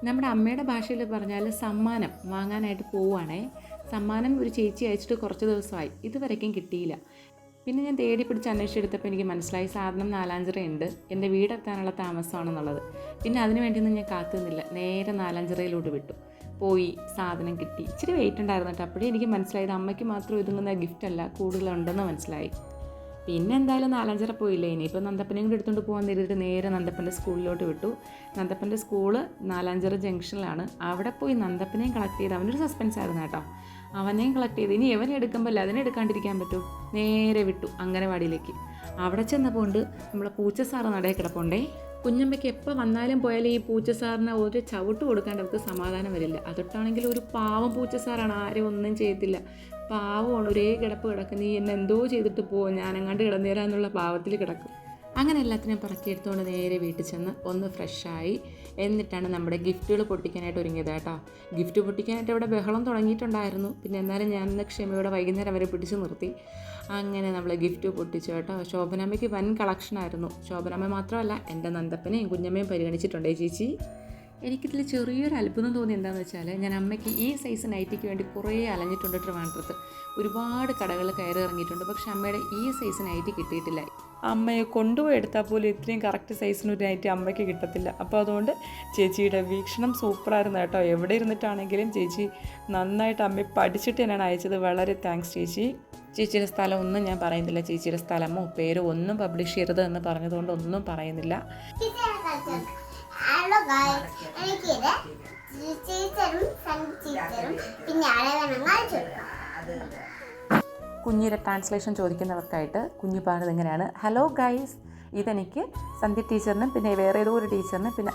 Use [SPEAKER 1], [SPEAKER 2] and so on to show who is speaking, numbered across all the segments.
[SPEAKER 1] നമ്മുടെ അമ്മയുടെ ഭാഷയിൽ പറഞ്ഞാൽ സമ്മാനം വാങ്ങാനായിട്ട് പോവുകയാണേ. സമ്മാനം ഒരു ചേച്ചി അയച്ചിട്ട് കുറച്ച് ദിവസമായി, ഇതുവരയ്ക്കും കിട്ടിയില്ല. പിന്നെ ഞാൻ തേടി പിടിച്ച് അന്വേഷിച്ചെടുത്തപ്പോൾ എനിക്ക് മനസ്സിലായി സാധനം നാലാഞ്ചിറയുണ്ട്, എൻ്റെ വീടെത്താനുള്ള താമസമാണെന്നുള്ളത്. പിന്നെ അതിന് വേണ്ടിയൊന്നും ഞാൻ കാത്തു നിന്നില്ല, നേരെ നാലാഞ്ചിറയിലോട്ട് വിട്ടു. പോയി സാധനം കിട്ടി. ഇച്ചിരി വെയിറ്റ് ഉണ്ടായിരുന്നു കേട്ടോ. അപ്പോഴേ എനിക്ക് മനസ്സിലായത് അമ്മയ്ക്ക് മാത്രം ഒതുങ്ങുന്ന ഗിഫ്റ്റല്ല, കൂടുതലുണ്ടെന്ന് മനസ്സിലായി. പിന്നെ എന്തായാലും നാലഞ്ചര പോയില്ലേ, ഇനിയിപ്പോൾ നന്ദപ്പനെയും കൂടി എടുത്തുകൊണ്ട് പോകാൻ നേരിട്ട് നേരെ നന്ദപ്പൻ്റെ സ്കൂളിലോട്ട് വിട്ടു. നന്ദപ്പൻ്റെ സ്കൂള് നാലാഞ്ചിറ ജംഗ്ഷനിലാണ്. അവിടെ പോയി നന്ദപ്പനെയും കളക്ട് ചെയ്ത്, അവനൊരു സസ്പെൻസ് ആയിരുന്നു കേട്ടോ. അവനെയും കളക്ട് ചെയ്ത് ഇനി എവനെ എടുക്കുമ്പോൾ അല്ല അതിനെ എടുക്കാണ്ടിരിക്കാൻ പറ്റൂ, നേരെ വിട്ടു അംഗനവാടിയിലേക്ക്. അവിടെ ചെന്നപ്പോൾ ഉണ്ട് നമ്മളെ പൂച്ച സാറ് നടയിൽ കിടപ്പുണ്ടേ. കുഞ്ഞമ്മയ്ക്ക് എപ്പോൾ വന്നാലും പോയാലും ഈ പൂച്ച സാറിന് ഒരു ചവിട്ട് കൊടുക്കാണ്ട് അവർക്ക് സമാധാനം വരില്ല. അതൊട്ടാണെങ്കിൽ ഒരു പാവം പൂച്ച സാറാണ്, ആരും ഒന്നും ചെയ്യത്തില്ല. പാവമാണ്, ഒരേ കിടപ്പ് കിടക്കും. നീ എന്നെ എന്തോ ചെയ്തിട്ട് പോകും, ഞാനെങ്ങാണ്ട് കിടന്നേരാന്നുള്ള പാവത്തിൽ കിടക്കും. അങ്ങനെ എല്ലാത്തിനെയും പറക്കിയെടുത്തുകൊണ്ട് നേരെ വീട്ടിൽ ചെന്ന് ഒന്ന് ഫ്രഷായി. എന്നിട്ടാണ് നമ്മുടെ ഗിഫ്റ്റുകൾ പൊട്ടിക്കാനായിട്ട് ഒരുങ്ങിയത് കേട്ടോ. ഗിഫ്റ്റ് പൊട്ടിക്കാനായിട്ട് ഇവിടെ ബഹളം തുടങ്ങിയിട്ടുണ്ടായിരുന്നു. പിന്നെ എന്നാലും ഞാൻ ഇന്ന് ക്ഷമയോടെ വൈകുന്നേരം വരെ പിടിച്ചു നിർത്തി. അങ്ങനെ നമ്മൾ ഗിഫ്റ്റ് പൊട്ടിച്ചു കേട്ടോ. ശോഭനാമ്മയ്ക്ക് വൻ കളക്ഷനായിരുന്നു. ശോഭനാമ്മ മാത്രമല്ല, എൻ്റെ നന്ദപ്പനെയും കുഞ്ഞമ്മയും പരിഗണിച്ചിട്ടുണ്ടേ ചേച്ചി. എനിക്കിതിൽ ചെറിയൊരു അത്ഭുതം തോന്നി. എന്താണെന്ന് വെച്ചാൽ, ഞാൻ അമ്മയ്ക്ക് ഈ സൈസ് നൈറ്റിക്ക് വേണ്ടി കുറേ അലഞ്ഞിട്ടുണ്ട് ട്രിവാൻഡ്രത്ത്. ഒരുപാട് കടകൾ കയറി ഇറങ്ങിയിട്ടുണ്ട്. പക്ഷെ അമ്മയുടെ ഈ സൈസ് നൈറ്റി കിട്ടിയിട്ടില്ല. അമ്മയെ കൊണ്ടുപോയി എടുത്താൽ പോലും ഇത്രയും കറക്റ്റ് സൈസിനൊരു നൈറ്റി അമ്മയ്ക്ക് കിട്ടത്തില്ല. അപ്പോൾ അതുകൊണ്ട് ചേച്ചിയുടെ വീക്ഷണം സൂപ്പറായിരുന്നു കേട്ടോ. എവിടെ ഇരുന്നിട്ടാണെങ്കിലും ചേച്ചി നന്നായിട്ട് അമ്മയെ പഠിച്ചിട്ട് തന്നെയാണ് അയച്ചത്. വളരെ താങ്ക്സ് ചേച്ചി. ചേച്ചിയുടെ സ്ഥലം ഒന്നും ഞാൻ പറയുന്നില്ല, ചേച്ചിയുടെ സ്ഥലമോ പേരോ ഒന്നും പബ്ലിഷ് ചെയ്യരുത് എന്ന് പറഞ്ഞതുകൊണ്ട് ഒന്നും പറയുന്നില്ല.
[SPEAKER 2] ഹലോ ഗായ്സ്, എനിക്കിത് ടീച്ചറും ടീച്ചറും പിന്നെ ആളെ
[SPEAKER 1] കുഞ്ഞിയുടെ ട്രാൻസ്ലേഷൻ ചോദിക്കുന്നവർക്കായിട്ട് കുഞ്ഞു പറഞ്ഞത് എങ്ങനെയാണ്: ഹലോ ഗൈസ്, ഇതെനിക്ക് സന്ധ്യ ടീച്ചറിനും പിന്നെ വേറെ ഏതോ ഒരു ടീച്ചറിനും പിന്നെ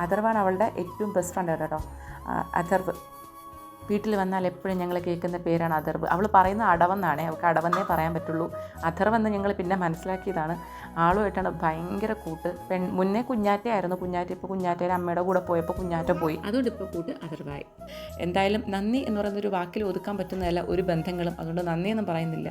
[SPEAKER 1] അഥർവാണ് അവളുടെ ഏറ്റവും ബെസ്റ്റ് ഫ്രണ്ട് കേട്ടോ. അഥർവ് വീട്ടിൽ വന്നാൽ എപ്പോഴും ഞങ്ങൾ കേൾക്കുന്ന പേരാണ് അഥർവ്. അവൾ പറയുന്ന അടവെന്നാണേ, അവൾക്ക് അടവെന്നേ പറയാൻ പറ്റുള്ളൂ. അഥർവെന്ന് ഞങ്ങൾ പിന്നെ മനസ്സിലാക്കിയതാണ്. ആളുമായിട്ടാണ് ഭയങ്കര കൂട്ട്. മുന്നേ കുഞ്ഞാറ്റയായിരുന്നു. ഇപ്പോൾ കുഞ്ഞാറ്റയുടെ അമ്മയുടെ കൂടെ പോയപ്പോൾ കുഞ്ഞാറ്റ പോയി, അതുകൊണ്ട് ഇപ്പോൾ കൂട്ട് അഥർവായി. എന്തായാലും നന്ദി എന്ന് പറയുന്നൊരു വാക്കിൽ ഒതുക്കാൻ പറ്റുന്നതല്ല ഒരു ബന്ധങ്ങളും, അതുകൊണ്ട് നന്ദിയൊന്നും പറയുന്നില്ല.